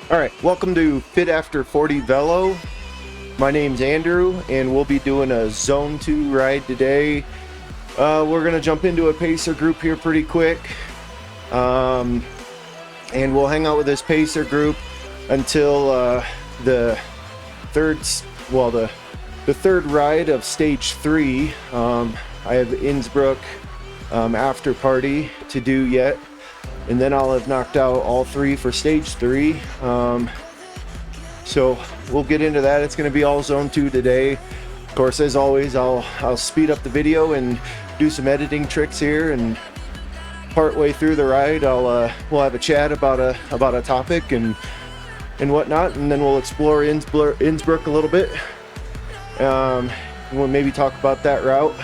Alright, welcome to Fit After 40 Velo. My name's Andrew and we'll be doing a Zone 2 ride today. We're going to jump into a pacer group here pretty quick. And we'll hang out with this pacer group until the third ride of stage 3. I have Innsbruck After Party to do yet. And then I'll have knocked out all 3 for stage 3. So we'll get into that. It's going to be all Zone 2 today. Of course, as always, I'll speed up the video and do some editing tricks here. And part way through the ride, we'll have a chat about a topic and whatnot, and then we'll explore Innsbruck a little bit. We'll maybe talk about that route.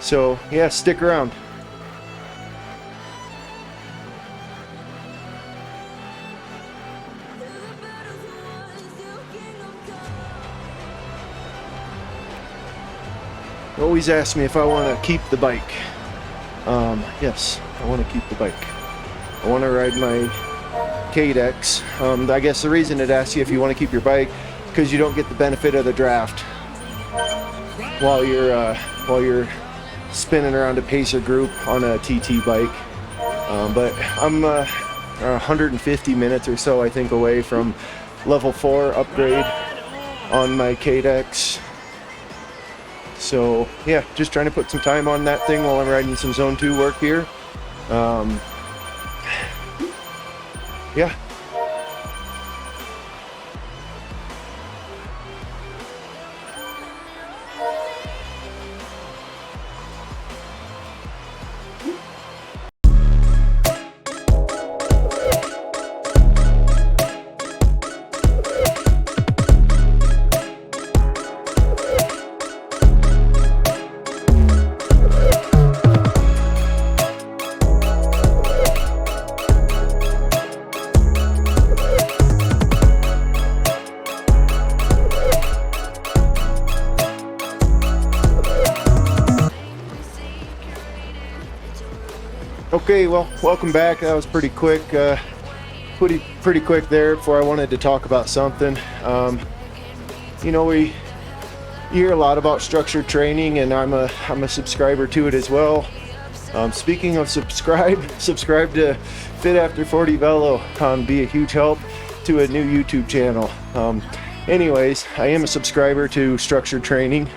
So yeah, stick around. Always ask me if I want to keep the bike. Yes, I want to keep the bike. I want to ride my KDX. I guess the reason it asks you if you want to keep your bike, because you don't get the benefit of the draft while you're spinning around a pacer group on a TT bike. But I'm 150 minutes or so, I think, away from level 4 upgrade on my KDX. So yeah, just trying to put some time on that thing while I'm riding some Zone 2 work here. Yeah. Okay, well, welcome back. That was pretty quick. Pretty quick there before I wanted to talk about something. You know, you hear a lot about structured training, and I'm a subscriber to it as well. Speaking of subscribe to Fit After 40 Velo. Be a huge help to a new YouTube channel. Anyways, I am a subscriber to structured training,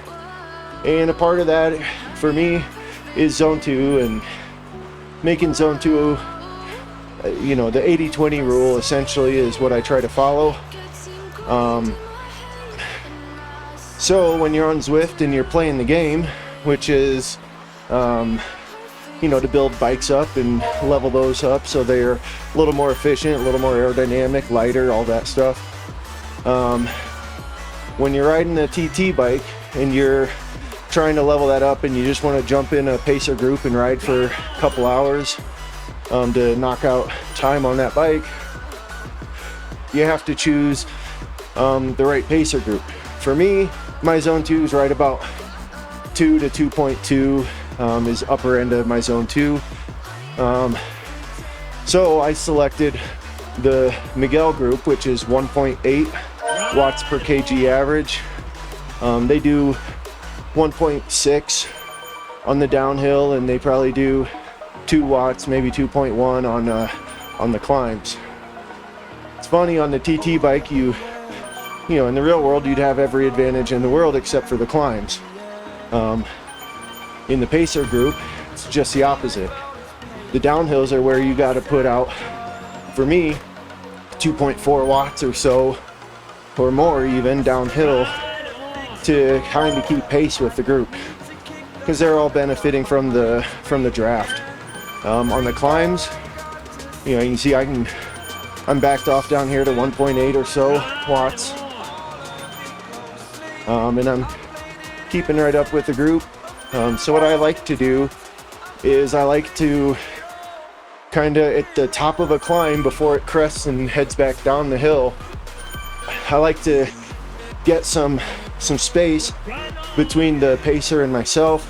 and a part of that for me is Zone 2 and making Zone 2, you know, the 80-20 rule essentially is what I try to follow. So when you're on Zwift and you're playing the game, which is, you know, to build bikes up and level those up so they're a little more efficient, a little more aerodynamic, lighter, all that stuff. When you're riding a TT bike and you're trying to level that up and you just want to jump in a pacer group and ride for a couple hours to knock out time on that bike, you have to choose the right pacer group. For me, my Zone 2 is right about 2 to 2.2 is upper end of my Zone 2. So I selected the Miguel group, which is 1.8 watts per kg average. They do 1.6 on the downhill, and they probably do 2 watts, maybe 2.1 on the climbs. It's funny, on the TT bike, you know, in the real world, you'd have every advantage in the world except for the climbs. In the pacer group, it's just the opposite. The downhills are where you got to put out, for me, 2.4 watts or so, or more even, downhill, to kind of keep pace with the group, because they're all benefiting from the draft. On the climbs, you know, you can see I'm backed off down here to 1.8 or so watts, and I'm keeping right up with the group. So what I like to do is I like to kind of at the top of a climb before it crests and heads back down the hill, I like to get some space between the pacer and myself,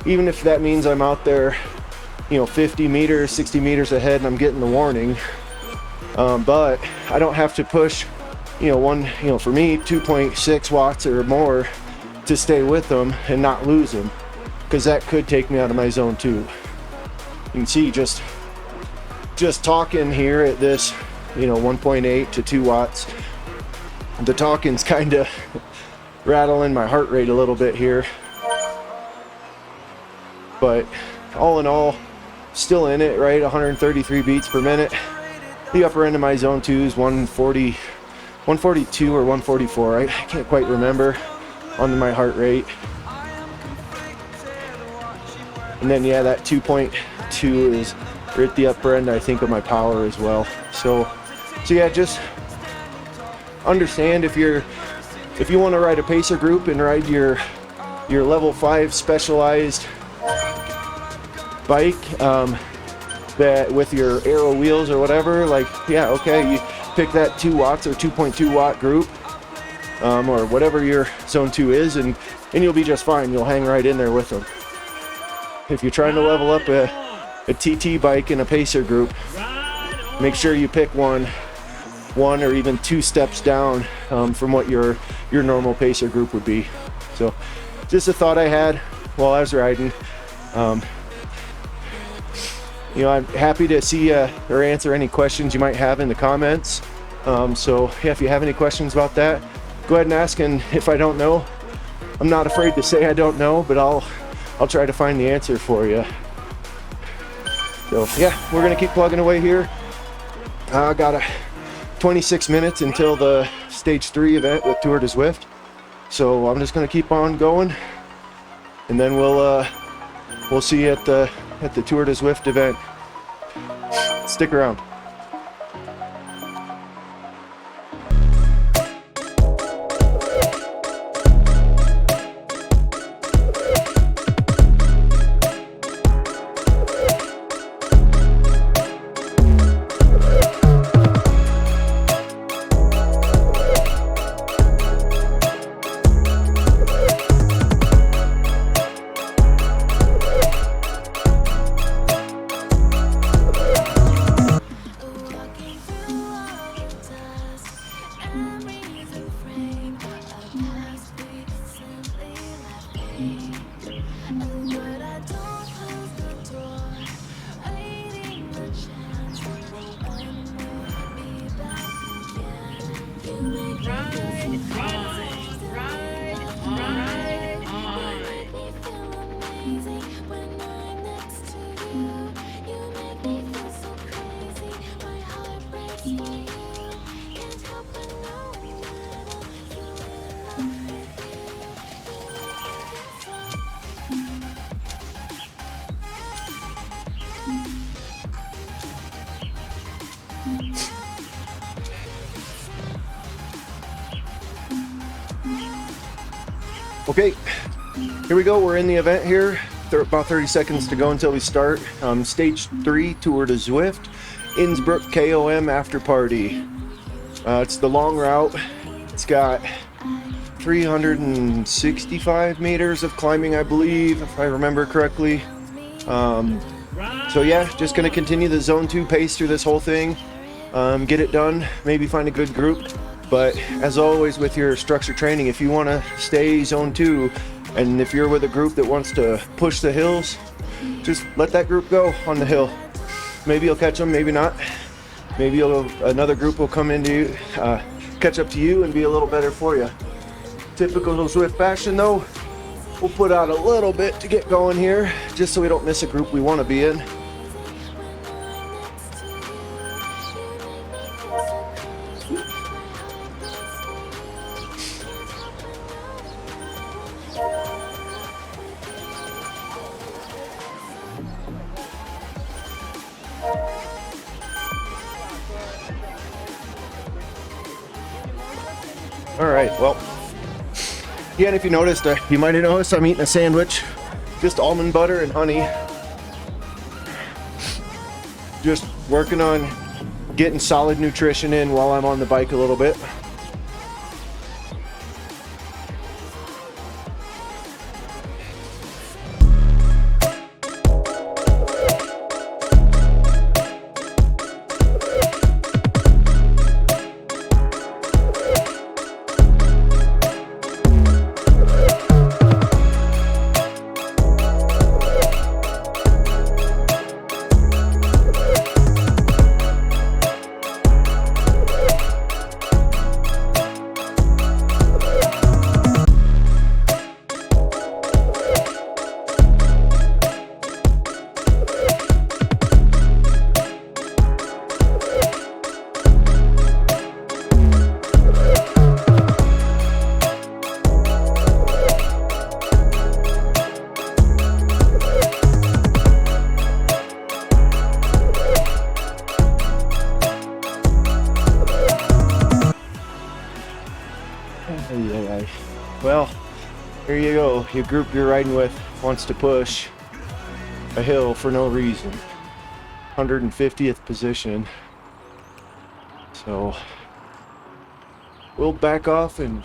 even if that means I'm out there, you know, 50 meters, 60 meters ahead and I'm getting the warning. but I don't have to push, for me, 2.6 watts or more to stay with them and not lose them, because that could take me out of my zone 2. You can see just talking here at this, 1.8 to 2 watts, the talking's kind of rattling my heart rate a little bit here. But all in all, still in it, right? 133 beats per minute. The upper end of my zone 2 is 142 or 144. I can't quite remember on my heart rate. And then yeah, that 2.2 is right at the upper end, I think, of my power as well. So yeah, just understand if you want to ride a pacer group and ride your level 5 specialized bike, that with your aero wheels or whatever, like, yeah, okay, you pick that 2 watts or 2.2 watt group, or whatever your zone 2 is, and you'll be just fine. You'll hang right in there with them. If you're trying to level up a TT bike in a pacer group, make sure you pick one or even 2 steps down from what your normal pacer group would be. So just a thought I had while I was riding. I'm happy to see or answer any questions you might have in the comments. So yeah, if you have any questions about that, go ahead and ask, and if I don't know, I'm not afraid to say I don't know, but I'll try to find the answer for you. So yeah, we're gonna keep plugging away here. I got 26 minutes until the stage 3 event with Tour de Zwift, so I'm just gonna keep on going, and then we'll see you at the Tour de Zwift event. Stick around. Okay, here we go. We're in the event here. About 30 seconds to go until we start. Stage 3, Tour de Zwift, Innsbruck KOM After Party. It's the long route. It's got 365 meters of climbing, I believe, if I remember correctly. So yeah, just gonna continue the zone 2 pace through this whole thing. Get it done, maybe find a good group. But as always with your structure training, if you want to stay zone 2, and if you're with a group that wants to push the hills, just let that group go on the hill. Maybe you'll catch them, maybe not. Maybe another group will come into you, catch up to you and be a little better for you. Typical Zwift fashion though, we'll put out a little bit to get going here, just so we don't miss a group we want to be in. All right, well, yeah, and if you noticed, you might have noticed I'm eating a sandwich, just almond butter and honey. Just working on getting solid nutrition in while I'm on the bike a little bit. your group you're riding with wants to push a hill for no reason. 150th position. So we'll back off and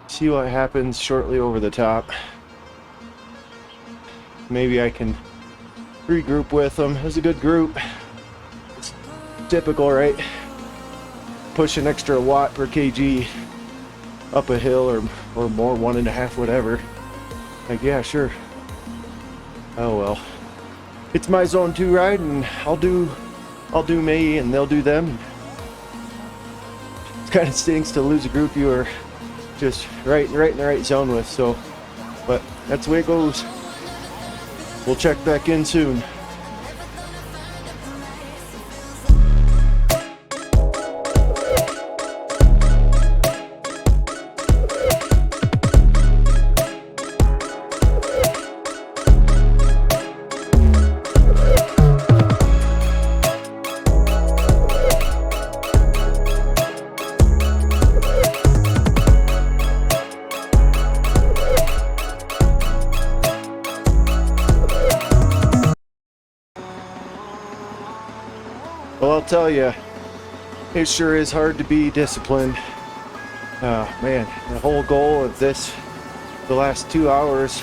see what happens shortly over the top. Maybe I can regroup with them. It was a good group. It's typical, right? Push an extra watt per kg up a hill or more, 1.5, whatever. Like, yeah, sure. Oh well. It's my zone 2 ride, and I'll do me and they'll do them. It kind of stinks to lose a group you are just right in the right zone with, so, but that's the way it goes. We'll check back in soon. Well, I'll tell you, it sure is hard to be disciplined. Man, the whole goal of this, the last 2 hours,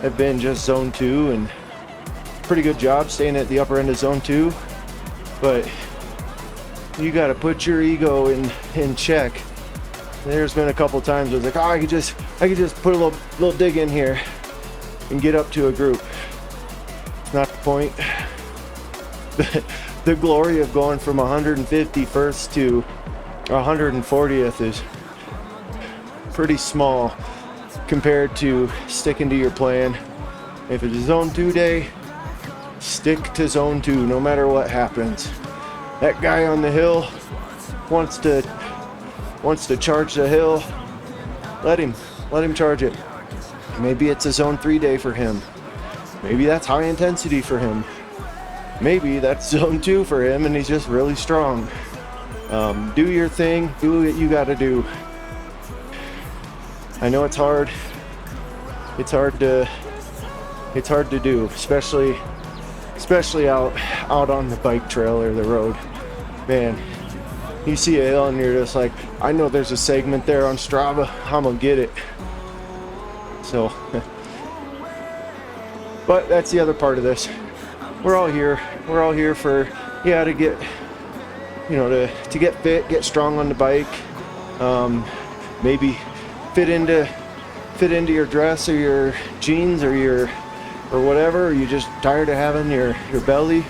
have been just zone 2, and pretty good job staying at the upper end of zone 2. But you got to put your ego in check. There's been a couple times where it's like, oh, I could just put a little dig in here and get up to a group. It's not the point. The glory of going from 151st to 140th is pretty small compared to sticking to your plan. If it's a zone 2 day, stick to zone 2 no matter what happens. That guy on the hill wants to charge the hill. Let him charge it. Maybe it's a zone 3 day for him. Maybe that's high intensity for him. Maybe that's zone 2 for him and he's just really strong. Do your thing, do what you gotta do. I know it's hard. It's hard to do, especially out on the bike trail or the road. Man, you see a hill and you're just like, I know there's a segment there on Strava, I'm gonna get it. So, but that's the other part of this. We're all here for, yeah, to get, to get fit, get strong on the bike. Maybe fit into your dress or your jeans or whatever, or you just tired of having your belly,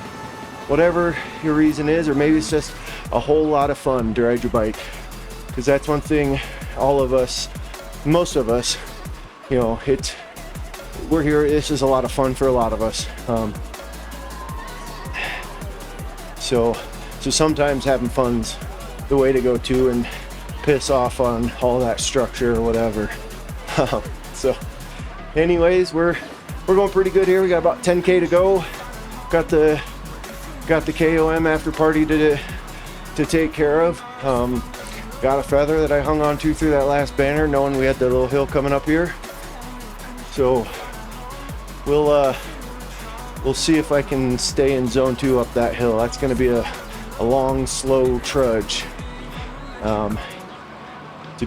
whatever your reason is, or maybe it's just a whole lot of fun to ride your bike. Because that's one thing all of us, most of us, we're here, this is a lot of fun for a lot of us. So sometimes having fun's the way to go too, and piss off on all that structure or whatever. So anyways, we're going pretty good here. We got about 10K to go. Got the KOM After Party to take care of. Got a feather that I hung on to through that last banner, knowing we had the little hill coming up here. So we'll see if I can stay in zone 2 up that hill. That's going to be a long, slow trudge. To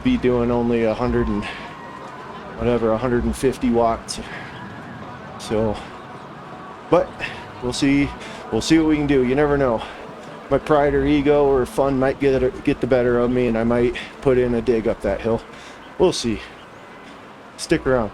be doing only 150 watts. So, but we'll see what we can do. You never know. My pride or ego or fun might get the better of me, and I might put in a dig up that hill. We'll see. Stick around.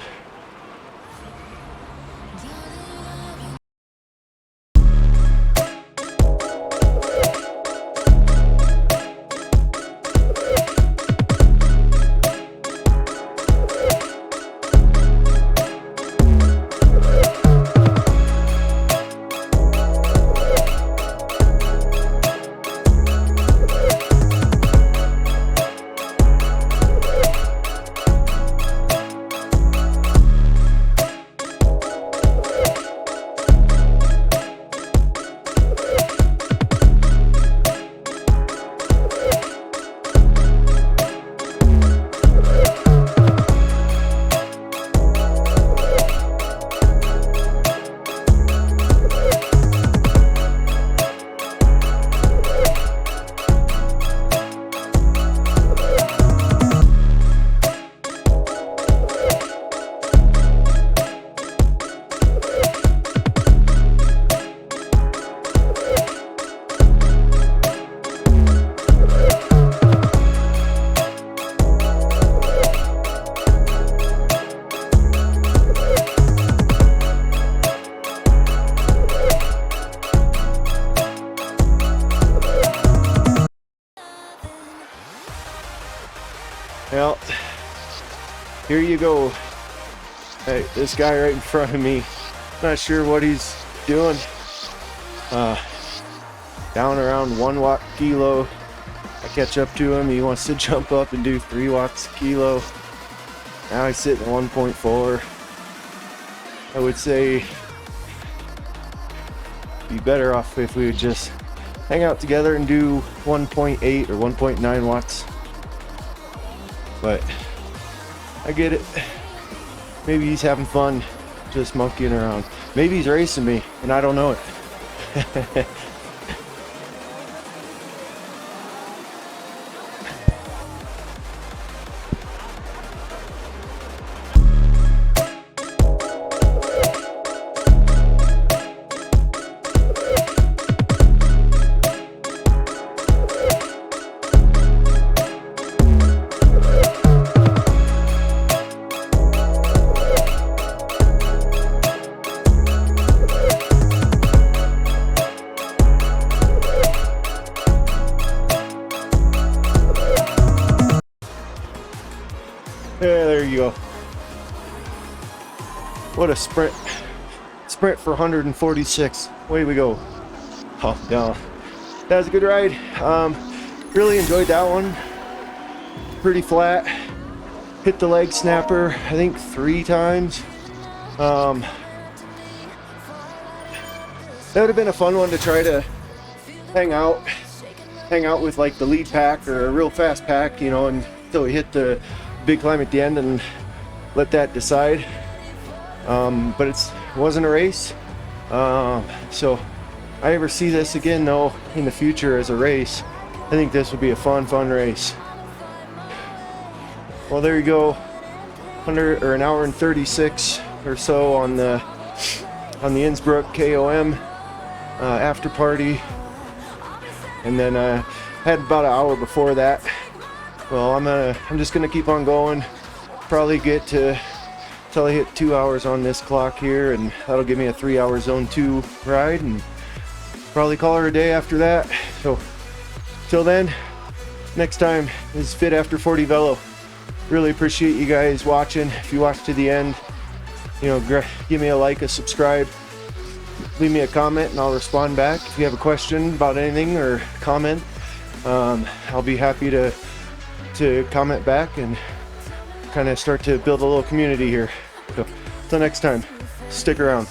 here you go. Hey, this guy right in front of me, not sure what he's doing. Down around 1 watt kilo. I catch up to him. He wants to jump up and do 3 watts a kilo. Now he's sitting at 1.4. I would say be better off if we would just hang out together and do 1.8 or 1.9 watts. But I get it. Maybe he's having fun just monkeying around. Maybe he's racing me and I don't know it. Yeah, there you go. What a sprint. Sprint for 146. Away we go. Oh, no. That was a good ride. Really enjoyed that one. Pretty flat. Hit the leg snapper, I think 3 times. That would have been a fun one to try to hang out with like the lead pack or a real fast pack, you know, until we hit the big climb at the end and let that decide. But it wasn't a race. So if I ever see this again though in the future as a race, I think this would be a fun race. Well, there you go. An hour and 36 or so on the Innsbruck KOM After Party, and then had about an hour before that. Well, I'm just gonna keep on going. Probably get to till I hit 2 hours on this clock here, and that'll give me a 3-hour zone 2 ride, and probably call her a day after that. So till then, next time is Fit After 40 Velo. Really appreciate you guys watching. If you watched to the end, you know, give me a like, a subscribe, leave me a comment, and I'll respond back. If you have a question about anything or comment, I'll be happy to comment back and kind of start to build a little community here. So till next time, stick around.